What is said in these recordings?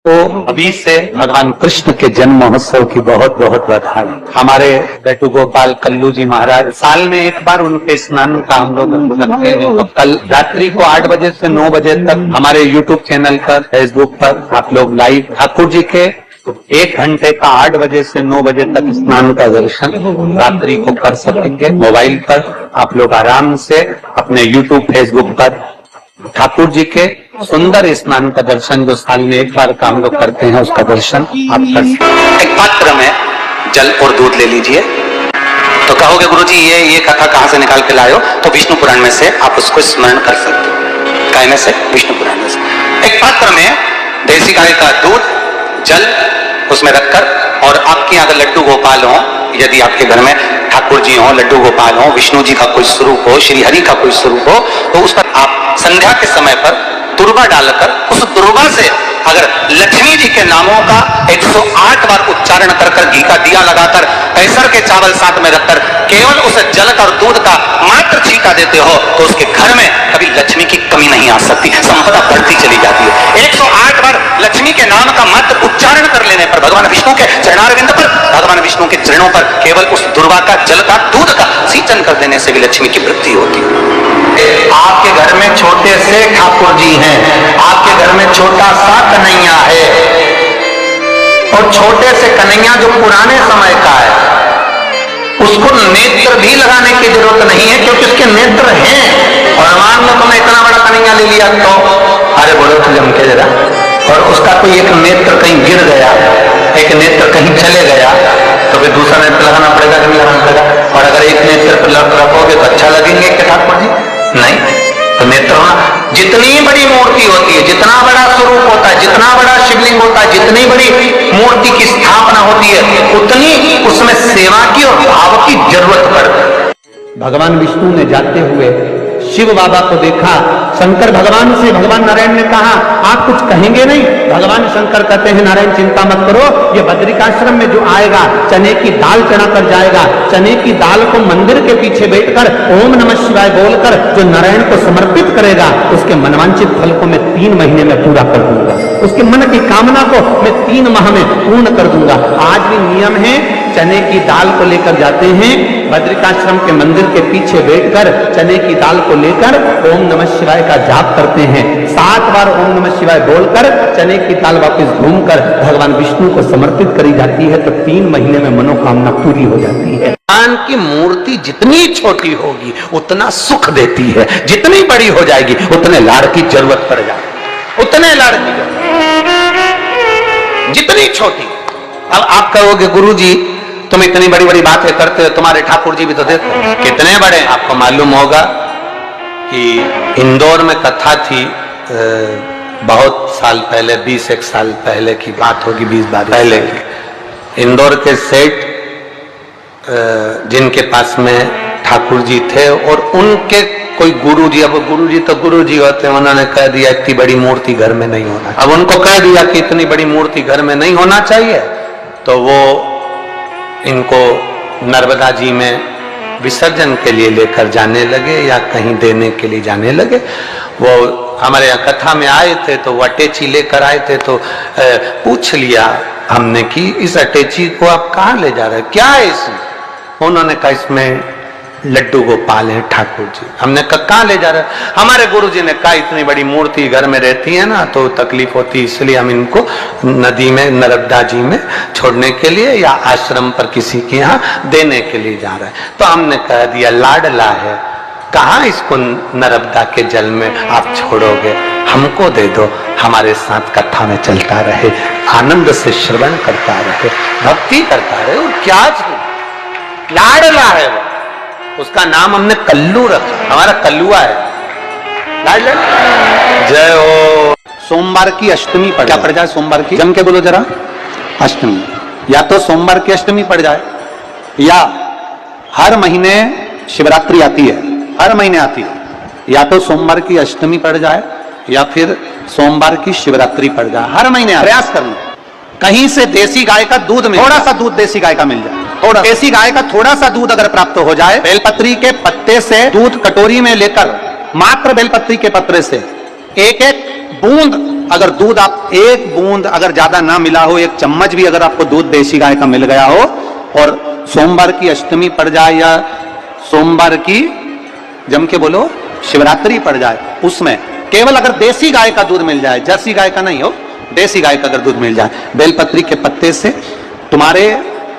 तो अभी से भगवान कृष्ण के जन्म महोत्सव की बहुत बहुत बधाई। हमारे बेटू गोपाल कल्लू जी महाराज साल में एक बार उनके स्नान का हम लोग करते हैं। तो कल रात्रि को 8 बजे से 9 बजे तक हमारे यूट्यूब चैनल पर, फेसबुक पर आप लोग लाइव ठाकुर जी के 1 घंटे का 8 बजे से 9 बजे तक स्नान का दर्शन रात्रि को कर सकेंगे। मोबाइल पर आप लोग आराम से अपने यूट्यूब, फेसबुक पर ठाकुर जी के सुंदर स्नान का दर्शन, जो साल में एक बार का हम लोग करते हैं, उसका दर्शन आप कर सकते हैं। एक पात्र में जल और दूध ले लीजिए। तो कहोगे गुरुजी ये कथा कहां से निकाल के लाए हो? तो विष्णु पुराण में से आप उसको स्मरण कर सकते हो। काय में से? विष्णु पुराण में से। एक पात्र में देसी गाय का दूध, जल उसमें रखकर, और आपके अगर लड्डू गोपाल हो, यदि आपके घर में ठाकुर जी हो, लड्डू गोपाल हो, विष्णु जी का कोई स्वरूप हो, श्री हरि का कोई स्वरूप हो, तो उस पर आप संध्या के समय पर दुर्वा डालकर उस दुर्वा से अगर लक्ष्मी जी के नामों का 108 बार उच्चारण कर घी का दिया लगाकर पैसर के चावल साथ में रखकर केवल उस जल और दूध का मात्र छींटा देते हो, तो उसके घर में कभी लक्ष्मी की कमी नहीं आ सकती, संपदा बढ़ती चली जाती है। 108 बार लक्ष्मी के नाम का मात्र उच्चारण कर लेने पर भगवान विष्णु के चरणारविंद पर, भगवान विष्णु के चरणों पर केवल उस दुर्वा का, जल का, दूध का सिंचन कर देने से भी लक्ष्मी की वृद्धि होती है। आपके घर में छोटे से ठाकुर जी हैं, आपके घर में छोटा सा कन्हैया है, और छोटे से कन्हैया जो पुराने समय का है, उसको नेत्र भी लगाने की जरूरत नहीं है, क्योंकि उसके नेत्र हैं। और मान लो तुमने इतना बड़ा कन्हैया ले लिया, तो अरे बोलो तो जम के जरा, और उसका कोई एक नेत्र कहीं गिर गया, एक नेत्र कहीं चले गया, तो फिर दूसरा नेत्र लगाना पड़ेगा कि नहीं लगाना पड़ेगा? और अगर एक नेत्र पर रखोगे तो अच्छा लगेंगे कि ठाकुर जी? नहीं। तो नेत्र होना, जितनी बड़ी मूर्ति होती है, जितना बड़ा स्वरूप होता है, जितना बड़ा शिवलिंग होता है, जितनी बड़ी मूर्ति की स्थापना होती है, उतनी उसमें सेवा की और भाव की जरूरत पड़ती है। भगवान विष्णु ने जाते हुए शिव बाबा को देखा। शंकर भगवान से, भगवान नारायण ने कहा आप कुछ कहेंगे नहीं? भगवान शंकर कहते हैं नारायण चिंता मत करो, ये बद्रिकाश्रम में जो आएगा चने की दाल चढ़ा कर जाएगा, चने की दाल को मंदिर के पीछे बैठकर ओम नमः शिवाय बोलकर जो नारायण को समर्पित करेगा, उसके मनवांछित फल को मैं 3 महीने में पूरा कर दूंगा, उसके मन की कामना को मैं 3 माह में पूर्ण कर दूंगा। आज भी नियम है, चने की दाल को लेकर जाते हैं, बद्रिकाश्रम के मंदिर के पीछे बैठकर चने की दाल को लेकर ओम नमः शिवाय का जाप करते हैं। 7 बार ओम नमः शिवाय बोलकर चने की दाल वापस घूमकर भगवान विष्णु को समर्पित करी जाती है, तो 3 महीने में मनोकामना पूरी हो जाती है। भगवान की मूर्ति जितनी छोटी होगी उतना सुख देती है, जितनी बड़ी हो जाएगी उतने लाड़ की जरूरत पड़ जाएगी, उतने लाड़ की जरूरत। जितनी छोटी, अब आप कहोगे गुरुजी तुम इतनी बड़ी बड़ी बातें करते हो, तुम्हारे ठाकुर जी भी तो देखो कितने बड़े। आपको मालूम होगा कि इंदौर में कथा थी, बहुत साल पहले, 20 साल पहले की बात होगी, 20-22 पहले की। इंदौर के सेठ जिनके पास में ठाकुर जी थे, और उनके कोई गुरुजी, अब गुरुजी तो गुरुजी होते हैं, उन्होंने कह दिया इतनी बड़ी मूर्ति घर में नहीं होना। अब उनको कह दिया कि इतनी बड़ी मूर्ति घर में नहीं होना चाहिए, तो वो इनको नर्मदा जी में विसर्जन के लिए लेकर जाने लगे या कहीं देने के लिए जाने लगे। वो हमारे यहाँ कथा में आए थे, तो वो अटैची लेकर आए थे, तो पूछ लिया हमने कि इस अटैची को आप कहाँ ले जा रहे हैं, क्या है इसमें? उन्होंने कहा इसमें लड्डू गोपाल है ठाकुर जी। हमने कहा कहाँ ले जा रहे हैं? हमारे गुरु जी ने कहा इतनी बड़ी मूर्ति घर में रहती है ना, तो तकलीफ होती है, इसलिए हम इनको नदी में, नर्मदा जी में छोड़ने के लिए या आश्रम पर किसी के यहाँ देने के लिए जा रहे हैं। तो हमने कह दिया लाडला है, कहाँ इसको नर्मदा के जल में आप छोड़ोगे, हमको दे दो, हमारे साथ कथा में चलता रहे, आनंद से श्रवण करता रहे, भक्ति करता रहे। और क्या लाडला है वो, उसका नाम हमने कल्लू रखा, हमारा कल्लुआ है। जय हो। सोमवार की अष्टमी पड़, क्या पड़ जाए सोमवार की? जम के बोलो जरा। अष्टमी, या तो सोमवार की अष्टमी पड़ जाए, या हर महीने शिवरात्रि आती है, हर महीने आती है, या तो सोमवार की अष्टमी पड़ जाए या फिर सोमवार की शिवरात्रि पड़ जाए, हर महीने प्रयास करना। कहीं से देसी गाय का दूध मिल, थोड़ा सा दूध देसी गाय का मिल जाए, थोड़ा देसी गाय का थोड़ा सा दूध अगर प्राप्त हो जाए, बेलपत्री के पत्ते से दूध कटोरी में लेकर, मात्र बेलपत्री के पत्ते से 1-1 बूंद अगर दूध आप एक बूंद अगर ज्यादा ना मिला हो, एक चम्मच भी अगर आपको दूध देसी गाय का मिल गया हो, और सोमवार की अष्टमी पड़ जाए या सोमवार की जम के बोलो शिवरात्रि पड़ जाए, उसमें केवल अगर देसी गाय का दूध मिल जाए, जर्सी गाय का नहीं हो, देसी गाय का अगर दूध मिल जाए, बेलपत्री के पत्ते से तुम्हारे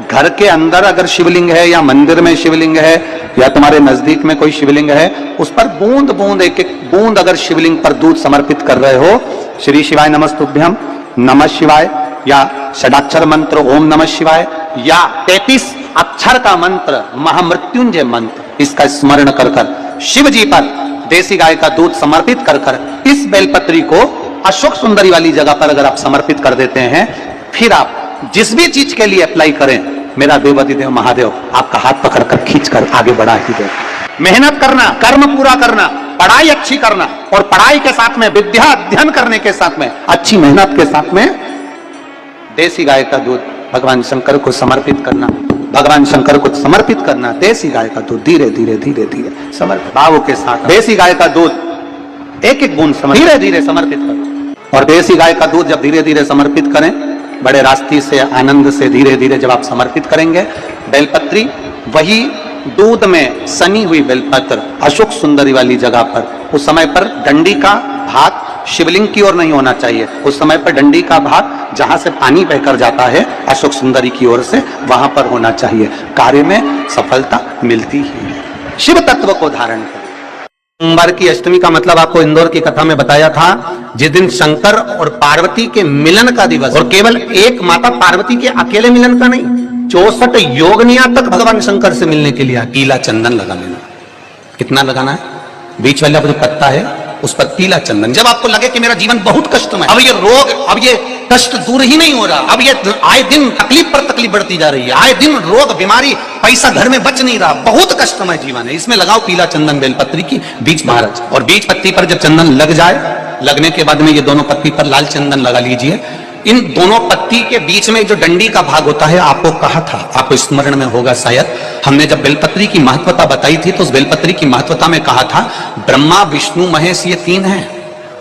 घर के अंदर अगर शिवलिंग है या मंदिर में शिवलिंग है या तुम्हारे नजदीक में कोई शिवलिंग है, उस पर बूंद बूंद एक एक बूंद अगर शिवलिंग पर दूध समर्पित कर रहे हो, श्री शिवाय नमस्तुभ्यम, नमः शिवाय, या षडाक्षर मंत्र ओम नमः शिवाय, या 33 अक्षर का मंत्र महामृत्युंजय मंत्र, इसका स्मरण कर कर शिव जी पर देसी गाय का दूध समर्पित कर कर इस बेलपत्री को अशोक सुंदरी वाली जगह पर अगर आप समर्पित कर देते हैं, फिर आप जिस भी चीज के लिए अप्लाई करें, मेरा देवाधिदेव महादेव आपका हाथ पकड़कर खींचकर आगे बढ़ा ही दे। मेहनत करना, कर्म पूरा करना, पढ़ाई अच्छी करना, और पढ़ाई के साथ में विद्या अध्ययन करने के साथ में अच्छी मेहनत के साथ में देसी गाय का दूध भगवान शंकर को समर्पित करना, भगवान शंकर को समर्पित करना, देसी गाय का दूध धीरे धीरे धीरे धीरे समर्पित भाव के साथ देसी गाय का दूध एक एक बूंद धीरे धीरे समर्पित करो। और देसी गाय का दूध जब धीरे धीरे समर्पित करें, बड़े रास्ते से आनंद से धीरे धीरे जब आप समर्पित करेंगे, बेलपत्री वही दूध में सनी हुई बेलपत्र अशोक सुंदरी वाली जगह पर, उस समय पर डंडी का भाग शिवलिंग की ओर नहीं होना चाहिए, उस समय पर डंडी का भाग जहां से पानी बहकर जाता है अशोक सुंदरी की ओर से, वहां पर होना चाहिए। कार्य में सफलता मिलती है। शिव तत्व को धारण करें। सोमवार की अष्टमी का मतलब आपको इंदौर की कथा में बताया था, जिस दिन शंकर और पार्वती के मिलन का दिवस, और केवल एक माता पार्वती के अकेले मिलन का नहीं, 64 योगनिया तक भगवान शंकर से मिलने के लिए पीला चंदन लगा लेना। कितना लगाना है? बीच वाला जो पत्ता है उस पर पीला चंदन। जब आपको लगे कि मेरा जीवन बहुत कष्ट में, अब ये रोग, अब ये कष्ट दूर ही नहीं हो रहा, अब ये आए दिन तकलीफ पर तकलीफ बढ़ती जा रही है, आए दिन रोग बीमारी, पैसा घर में बच नहीं रहा, बहुत कष्टमय जीवन है, इसमें लगाओ पीला चंदन बेलपत्री की बीज महाराज। और बीज पत्ती पर जब चंदन लग जाए, लगने के बाद में ये दोनों पत्ती पर लाल चंदन लगा लीजिए। इन दोनों पत्ती के बीच में जो डंडी का भाग होता है, आपको कहा था, आपको स्मरण में होगा शायद, हमने जब बेलपत्री की महत्वता बताई थी तो उस बेलपत्री की महत्वता में कहा था ब्रह्मा विष्णु महेश ये 3 हैं,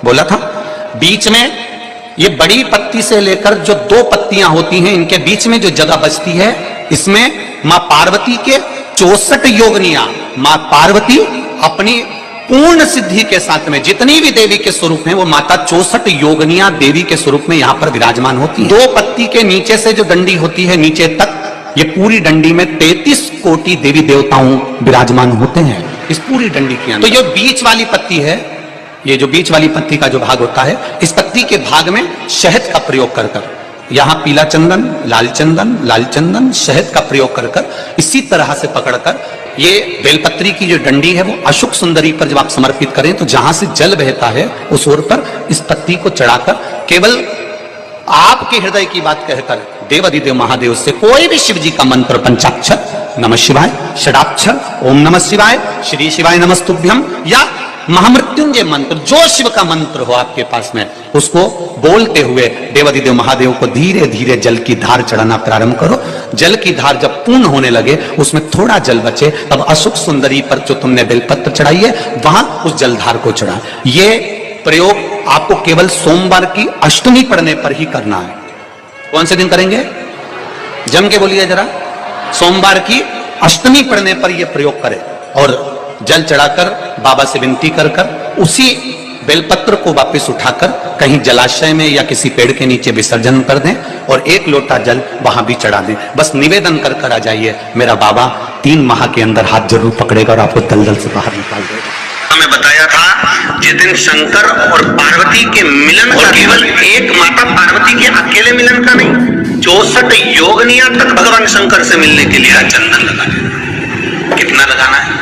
बोला था। बीच में ये बड़ी पत्ती से लेकर जो 2 पत्तियां होती हैं, इनके बीच में जो जगह बचती है, इसमें मां पार्वती के 64 योगनिया, मां पार्वती अपनी पूर्ण सिद्धि के साथ में जितनी भी देवी के स्वरूप हैं, वो माता 64 योगनिया देवी के स्वरूप में यहां पर विराजमान होती है। 2 पत्ती के नीचे से जो डंडी होती है नीचे तक, ये पूरी डंडी में 33 कोटि देवी देवताओं विराजमान होते हैं इस पूरी डंडी के अंदर। तो ये बीच वाली पत्ती है, ये जो बीच वाली पत्ती का जो भाग होता है, इस पत्ती के भाग में शहद का प्रयोग कर कर, यहां पीला चंदन, लाल चंदन, शहद का प्रयोग कर कर, इसी तरह से पकड़कर ये बेलपत्री की जो डंडी है वो अशोक सुंदरी पर जब आप समर्पित करें, तो जहां से जल बहता है उस ओर पर इस पत्ती को चढ़ाकर केवल आपके हृदय की बात कहकर देवाधिदेव महादेव से कोई भी शिव जी का मंत्र, पंचाक्षर नमः शिवाय, षडाक्षर ओम नमः शिवाय, श्री शिवाय नमस्तुभ्यम, या महामृत्युंजय मंत्र, जो शिव का मंत्र हो आपके पास में, उसको बोलते हुए देवाधिदेव महादेव को धीरे धीरे जल की धार चढ़ाना प्रारंभ करो। जल की धार जब पूर्ण होने लगे, उसमें थोड़ा जल बचे, तब अशोक सुंदरी पर जो तुमने बेलपत्र चढ़ाई है वहां उस जलधार को चढ़ा। ये प्रयोग आपको केवल सोमवार की अष्टमी पढ़ने पर ही करना है। कौन से दिन करेंगे? जम के बोलिए जरा। सोमवार की अष्टमी पढ़ने पर यह प्रयोग करें, और जल चढ़ाकर बाबा से विनती कर कर उसी बेलपत्र को वापस उठाकर कहीं जलाशय में या किसी पेड़ के नीचे विसर्जन कर दें, और 1 लोटा जल वहां भी चढ़ा दें। बस निवेदन कर कर आ जाइए, मेरा बाबा 3 माह के अंदर हाथ जरूर पकड़ेगा और आपको दलदल से बाहर निकाल देगा। हमें बताया था जिस दिन शंकर और पार्वती के मिलन, और केवल एक माता पार्वती के अकेले मिलन का नहीं, 64 योगनिया तक भगवान शंकर से मिलने के लिए चंदन लगाना। कितना लगाना है?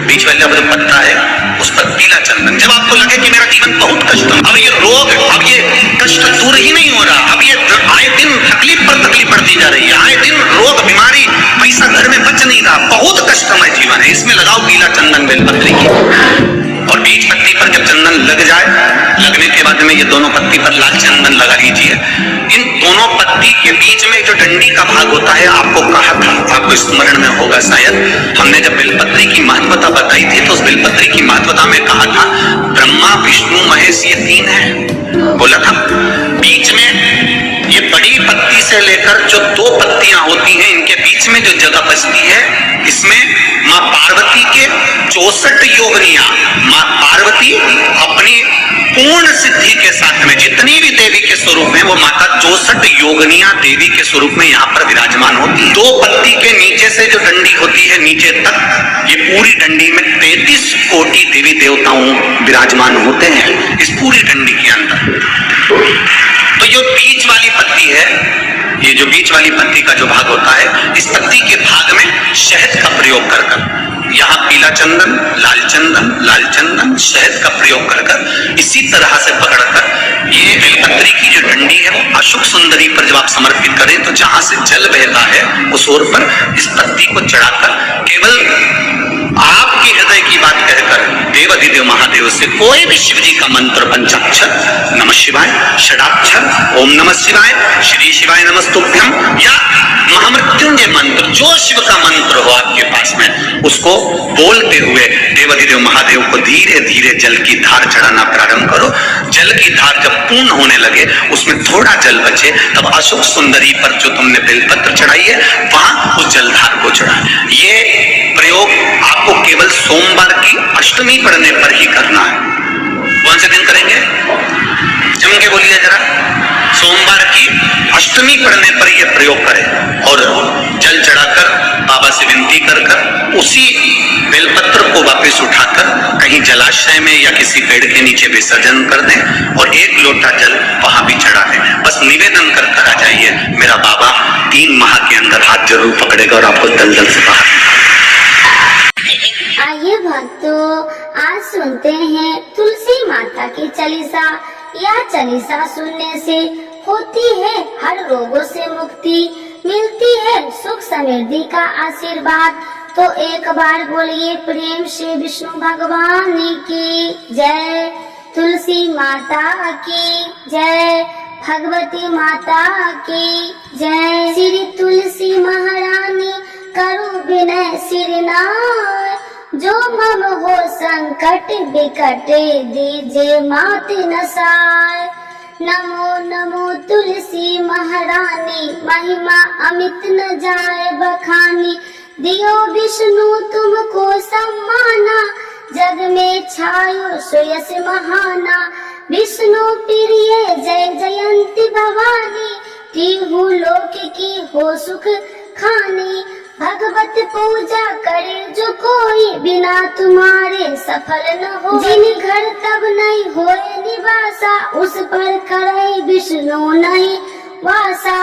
बीच वाला जो पत्ता है उस पर पीला चंदन। जब आपको लगे कि मेरा जीवन बहुत कष्ट, अब ये रोग, अब ये कष्ट दूर ही नहीं हो रहा, अब ये आए दिन तकलीफ पर तकलीफ बढ़ती जा रही है, आए दिन रोग बीमारी, पैसा घर में बच नहीं रहा, बहुत कष्टमय जीवन है, इसमें लगाओ पीला चंदन बेलपत्री की। और बीच पत्ती पर जब चंदन लग जाए, लगने के बाद में ये दोनों पत्ती पर लाल चंदन लगा लीजिए। इन दोनों पत्ती के बीच में जो डंडी का भाग होता है, आपको कहा था, आपको स्मरण में होगा शायद, हमने जब बेलपत्री की महत्वता बताई थी तो उस बेलपत्री की महत्वता में कहा था ब्रह्मा विष्णु महेश ये 3 हैं। बोला था। बीच में ये बड़ी पत्ती से लेकर जो 2 पत्तियां होती हैं, इनके बीच में जो जगह बचती है, इसमें माँ पार्वती के 64 योगनियां, माँ पार्वती अपनी पूर्ण सिद्धि के साथ में जितनी भी देवी के स्वरूप हैं, वो माता 64 योगनियां देवी के स्वरूप में यहाँ पर विराजमान होती है। 2 पत्ती के नीचे से जो डंडी होती है नीचे तक, ये पूरी डंडी में 33 कोटि देवी देवताओं विराजमान होते हैं इस पूरी डंडी के अंदर। तो जो बीच वाली पत्ती है, ये जो बीच वाली पत्ती का जो भाग होता है, इस पत्ती के भाग में शहद का प्रयोग कर यहाँ पीला चंदन, लाल चंदन, शहद का प्रयोग कर इसी तरह से पकड़कर ये बेलपत्री की जो डंडी है वो अशुभ सुंदरी पर जब आप समर्पित करें तो जहां से जल बहता है उस ओर पर इस पत्ती को चढ़ाकर केवल आपके हृदय की बात कहकर देवाधिदेव महादेव से कोई भी शिव जी का मंत्र, पंचाक्षर, नमः शिवाय, षडाक्षर, ओम नमः शिवाय, श्री शिवाय नमस्तुभ्यम, या महामृत्युंजय मंत्र, जो शिव का मंत्र हो आपके पास में, उसको बोलते हुए देवाधिदेव महादेव को धीरे धीरे जल की धार चढ़ाना प्रारंभ करो। जल की धार जब पूर्ण होने लगे, उसमें थोड़ा जल बचे, तब अशोक सुंदरी पर जो तुमने बेलपत्र चढ़ाई है वहां उस जलधार को चढ़ाए। ये प्रयोग आपको केवल सोमवार की अष्टमी पढ़ने पर ही करना है। कौन से दिन करेंगे? जम के बोलिए जरा। सोमवार की अष्टमी पढ़ने पर यह प्रयोग करें और जल चढ़ाकर बाबा से विनती कर उसी बेलपत्र को वापस उठाकर कहीं जलाशय में या किसी पेड़ के नीचे विसर्जन कर दें और 1 लोटा जल वहां भी चढ़ा दें। बस निवेदन कर आ जाइए, मेरा बाबा 3 माह के अंदर हाथ जरूर पकड़ेगा और आपको दलदल से बाहर। आइए भक्तों, आज सुनते हैं तुलसी माता की चालीसा। यह चालीसा सुनने से होती है हर रोगों से मुक्ति, मिलती है सुख समृद्धि का आशीर्वाद। तो एक बार बोलिए प्रेम से विष्णु भगवान की जय, तुलसी माता की जय, भगवती माता की जय। श्री तुलसी महारानी करो विनय सिरनाय, जो मम हो संकट विकट दीजे मात नसाय। नमो नमो तुलसी महारानी, महिमा अमित न जाए बखानी। दियो विष्णु तुमको सम्माना, जग में छायो सुयस महाना। विष्णु प्रिय जय जयंती भवानी, तिहु लोक की हो सुख खानी। भगवत पूजा करे जो कोई, बिना तुम्हारे सफल न हो। जिन घर तब नहीं होए निवासा, उस पर करे विष्णु नहीं वासा।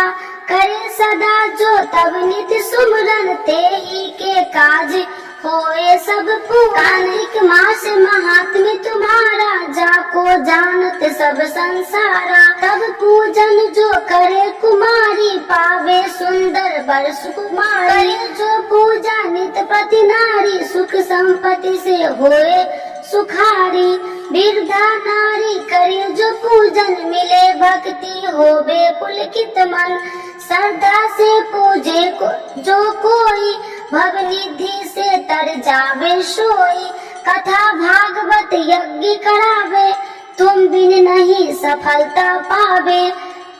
करे सदा जो तब नित्य सुमरन, ते ही के काज होए सब पूर्ण। कार्तिक मास महात्म्य तुम्हारा, जाको जानत सब संसारा। तब पूजन जो करे कुमारी, पावे सुंदर वर सुकुमारी। करे जो पूजा नित प्रति नारी, सुख संपत्ति से होए सुखारी। वृद्धा नारी करे जो पूजन, मिले भक्ति होवे पुलकित मन। श्रद्धा से पूजे को जो कोई, भवनिधि से तर जावे सोई। कथा भागवत यज्ञ करावे, तुम बिन नहीं सफलता पावे।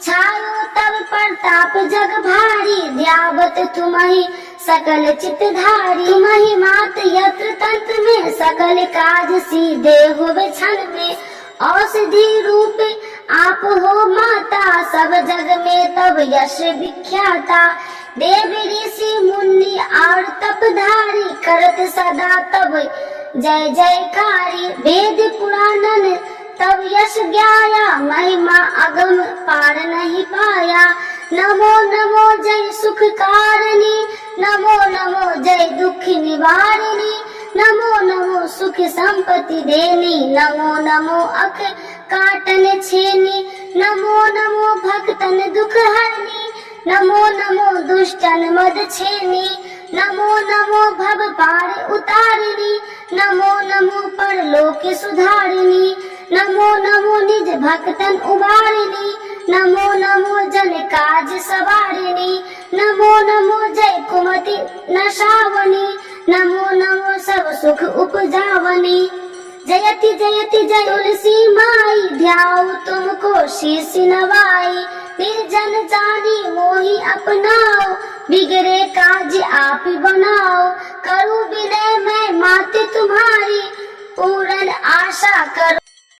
छायो तब प्रताप जग भारी, ध्यावत तुम्हि सकल चितधारी। तुम्हि मात यत्र तंत्र में, सकल काज सीधे होवे क्षण में। औषधि रूप आप हो माता, सब जग में तब यश विख्याता। देव ऋषि मुनि और तपधारी, करत सदा तब जय जयकारी। वेद पुराणन तब यश ज्ञाया, महिमा अगम पार नहीं पाया। नमो नमो जय सुख कारिणी, नमो नमो जय दुख निवारिणी। नमो नमो सुख संपत्ति देनी, नमो नमो अख काटन छेनी। नमो नमो भक्तन दुख हरनी, नमो नमो दुष्टन मद छेनी। नमो नमो भव पार उतारिणी, नमो नमो परलोक सुधारिणी। नमो नमो निज भक्तन उबारिणी, नमो नमो जन काज सवारिणी। नमो नमो जय कुमति नशावनी, नमो नमो सब सुख उपजावनी। जयति जयति जयुलसी माई, ध्याऊ तुमको शीश नवाई। निर्जन जानी मोहि अपनाओ, बिगड़े काज आप बनाओ। करू विनय